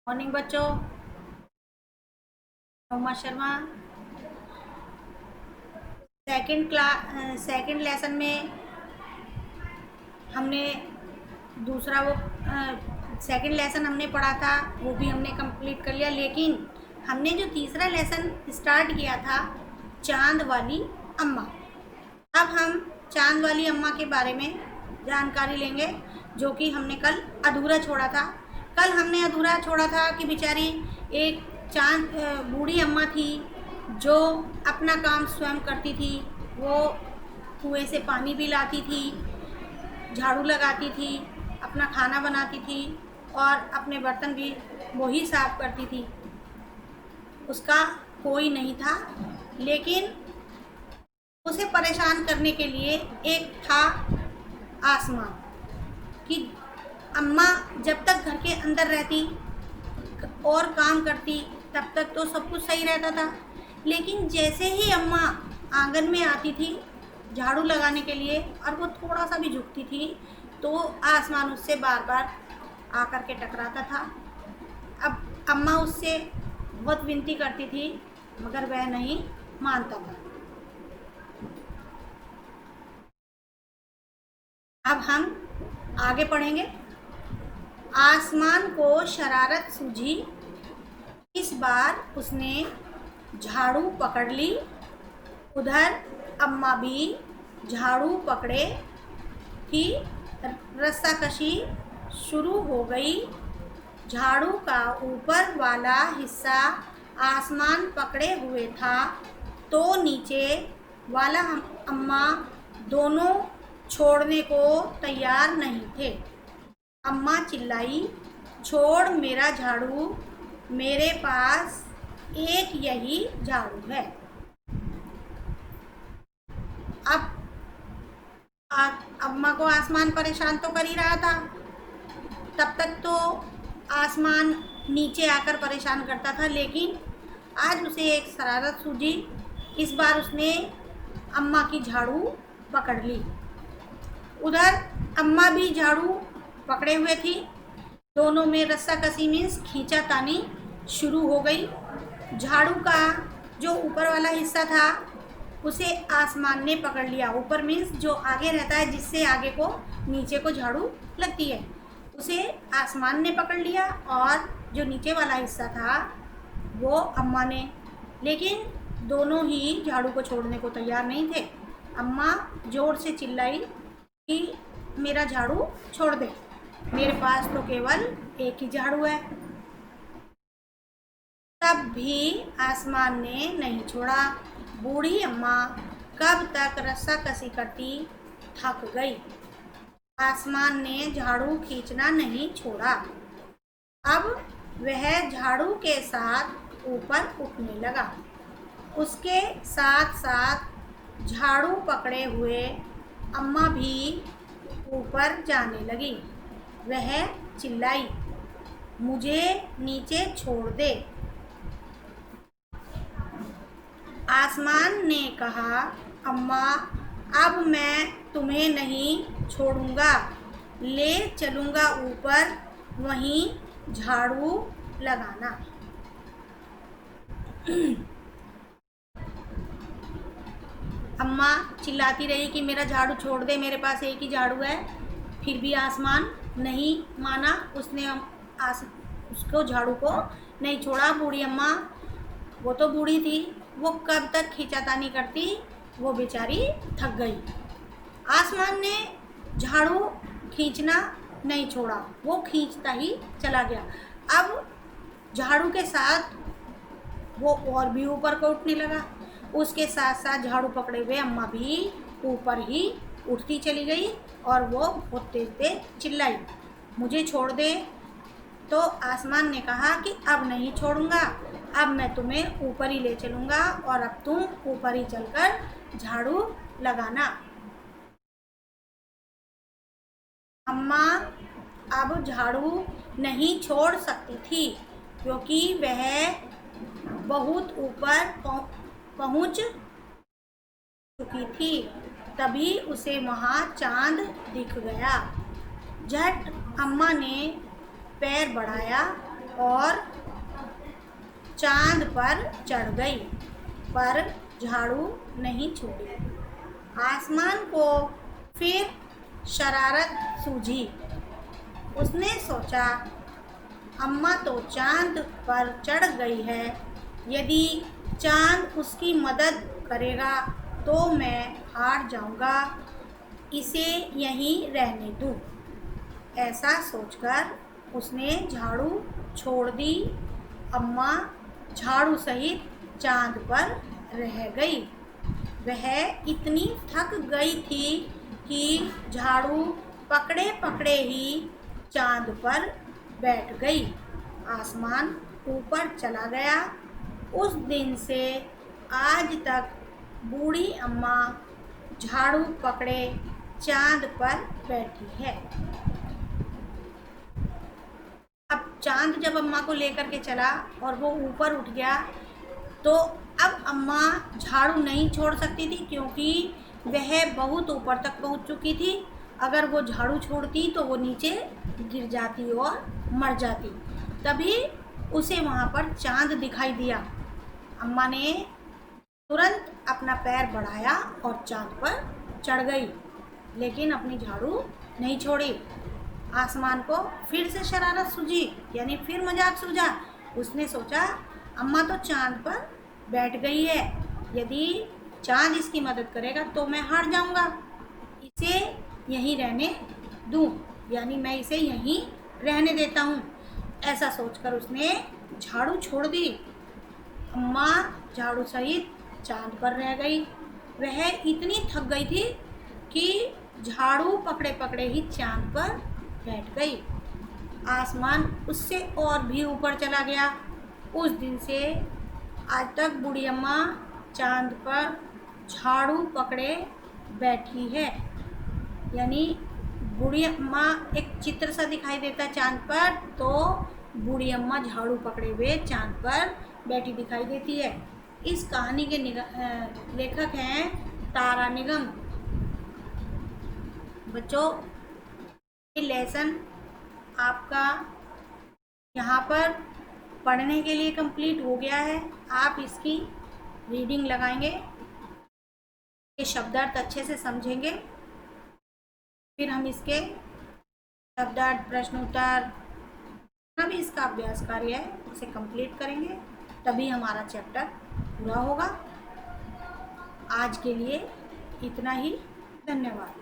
Morning बच्चों। Uma Sharma. Second lesson में हमने दूसरा वो सेकंड लेसन हमने पढ़ा था, वो भी हमने कंप्लीट कर लिया। लेकिन हमने जो तीसरा लेसन स्टार्ट किया था, चांद वाली अम्मा, अब हम चांद वाली अम्मा के बारे में जानकारी लेंगे, जो कि हमने कल अधूरा छोड़ा था। कल हमने अधूरा छोड़ा था कि बेचारी एक चांद बूढ़ी अम्मा थी जो अपना काम स्वयं करती थी। वो कुएं से पानी भी लाती थी, झाड़ू लगाती थी, अपना खाना बनाती थी और अपने बर्तन भी वही साफ करती थी। उसका कोई नहीं था, लेकिन उसे परेशान करने के लिए एक था आसमान, कि अम्मा जब तक घर के अंदर रहती और काम करती तब तक तो सब कुछ सही रहता था। लेकिन जैसे ही अम्मा आंगन में आती थी झाड़ू लगाने के लिए और वो थोड़ा सा भी झुकती थी तो आसमान उससे बार बार आकर के टकराता था। अब अम्मा उससे बहुत विनती करती थी मगर वह नहीं मानता था। अब हम आगे पढ़ेंगे। आसमान को शरारत सूझी, इस बार उसने झाड़ू पकड़ ली। उधर अम्मा भी झाड़ू पकड़े कि रस्साकशी शुरू हो गई। झाड़ू का ऊपर वाला हिस्सा आसमान पकड़े हुए था तो नीचे वाला अम्मा दोनों छोड़ने को तैयार नहीं थे। अम्मा चिल्लाई, छोड़ मेरा झाड़ू, मेरे पास एक यही झाड़ू है। अब अम्मा को आसमान परेशान तो कर ही रहा था। तब तक तो आसमान नीचे आकर परेशान करता था, लेकिन आज उसे एक शरारत सूझी। इस बार उसने अम्मा की झाड़ू पकड़ ली। उधर अम्मा भी झाड़ू पकड़े हुए थी। दोनों में रस्साकसी मीन्स खींचातानी शुरू हो गई। झाड़ू का जो ऊपर वाला हिस्सा था उसे आसमान ने पकड़ लिया। ऊपर मीन्स जो आगे रहता है, जिससे आगे को नीचे को झाड़ू लगती है, उसे आसमान ने पकड़ लिया और जो नीचे वाला हिस्सा था वो अम्मा ने। लेकिन दोनों ही झाड़ू को छोड़ने को तैयार नहीं थे। अम्मा ज़ोर से चिल्लाई कि मेरा झाड़ू छोड़ दे, मेरे पास तो केवल एक ही झाड़ू है। तब भी आसमान ने नहीं छोड़ा। बूढ़ी अम्मा कब तक रस्साकसी करती थक गई। आसमान ने झाड़ू खींचना नहीं छोड़ा। अब वह झाड़ू के साथ ऊपर उठने लगा। उसके साथ साथ झाड़ू पकड़े हुए अम्मा भी ऊपर जाने लगी। वह चिल्लाई, मुझे नीचे छोड़ दे। आसमान ने कहा, अम्मा अब मैं तुम्हें नहीं छोड़ूंगा, ले चलूँगा ऊपर, वहीं झाड़ू लगाना। अम्मा चिल्लाती रही कि मेरा झाड़ू छोड़ दे, मेरे पास एक ही झाड़ू है। फिर भी आसमान नहीं माना। उसने उसको झाड़ू को नहीं छोड़ा। बूढ़ी अम्मा, वो तो बूढ़ी थी, वो कब तक खींचातानी करती, वो बेचारी थक गई। आसमान ने झाड़ू खींचना नहीं छोड़ा, वो खींचता ही चला गया। अब झाड़ू के साथ वो और भी ऊपर को उठने लगा। उसके साथ साथ झाड़ू पकड़े हुए अम्मा भी ऊपर ही उठती चली गई और वो बहुत तेज तेज चिल्लाई, मुझे छोड़ दे। तो आसमान ने कहा कि अब नहीं छोड़ूंगा, अब मैं तुम्हें ऊपर ही ले चलूँगा और अब तुम ऊपर ही चलकर झाड़ू लगाना। अम्मा अब झाड़ू नहीं छोड़ सकती थी क्योंकि वह बहुत ऊपर पहुंच चुकी थी। तभी उसे वहाँ चांद दिख गया। झट अम्मा ने पैर बढ़ाया और चांद पर चढ़ गई, पर झाड़ू नहीं छोड़ी। आसमान को फिर शरारत सूझी। उसने सोचा, अम्मा तो चांद पर चढ़ गई है, यदि चांद उसकी मदद करेगा तो मैं हार जाऊंगा, इसे यहीं रहने दूँ। ऐसा सोचकर उसने झाड़ू छोड़ दी। अम्मा झाड़ू सहित चांद पर रह गई। वह इतनी थक गई थी कि झाड़ू पकड़े पकड़े ही चांद पर बैठ गई। आसमान ऊपर चला गया। उस दिन से आज तक बूढ़ी अम्मा झाड़ू पकड़े चांद पर बैठी है। अब चांद जब अम्मा को लेकर के चला और वो ऊपर उठ गया, तो अब अम्मा झाड़ू नहीं छोड़ सकती थी, क्योंकि वह बहुत ऊपर तक पहुंच चुकी थी। अगर वो झाड़ू छोड़ती तो वो नीचे गिर जाती और मर जाती। तभी उसे वहाँ पर चांद दिखाई दिया। अम्मा ने तुरंत अपना पैर बढ़ाया और चांद पर चढ़ गई, लेकिन अपनी झाड़ू नहीं छोड़ी। आसमान को फिर से शरारत सूझी, यानी फिर मजाक सूझा। उसने सोचा, अम्मा तो चांद पर बैठ गई है, यदि चांद इसकी मदद करेगा तो मैं हार जाऊंगा, इसे यहीं रहने दूं, यानी मैं इसे यहीं रहने देता हूँ। ऐसा सोचकर उसने झाड़ू छोड़ दी। अम्मा झाड़ू सहित चांद पर रह गई। वह इतनी थक गई थी कि झाड़ू पकड़े पकड़े ही चांद पर बैठ गई। आसमान उससे और भी ऊपर चला गया। उस दिन से आज तक बूढ़ी अम्मा चांद पर झाड़ू पकड़े बैठी है। यानी बूढ़ी अम्मा एक चित्र सा दिखाई देता है चांद पर, तो बूढ़ी अम्मा झाड़ू पकड़े हुए चांद पर बैठी दिखाई देती है। इस कहानी के लेखक हैं तारा निगम। बच्चों, ये लेसन आपका यहाँ पर पढ़ने के लिए कंप्लीट हो गया है। आप इसकी रीडिंग लगाएंगे, ये शब्दार्थ अच्छे से समझेंगे, फिर हम इसके शब्दार्थ, प्रश्न उत्तर, जितना भी इसका अभ्यास कार्य है उसे कंप्लीट करेंगे, तभी हमारा चैप्टर पूरा होगा। आज के लिए इतना ही। धन्यवाद।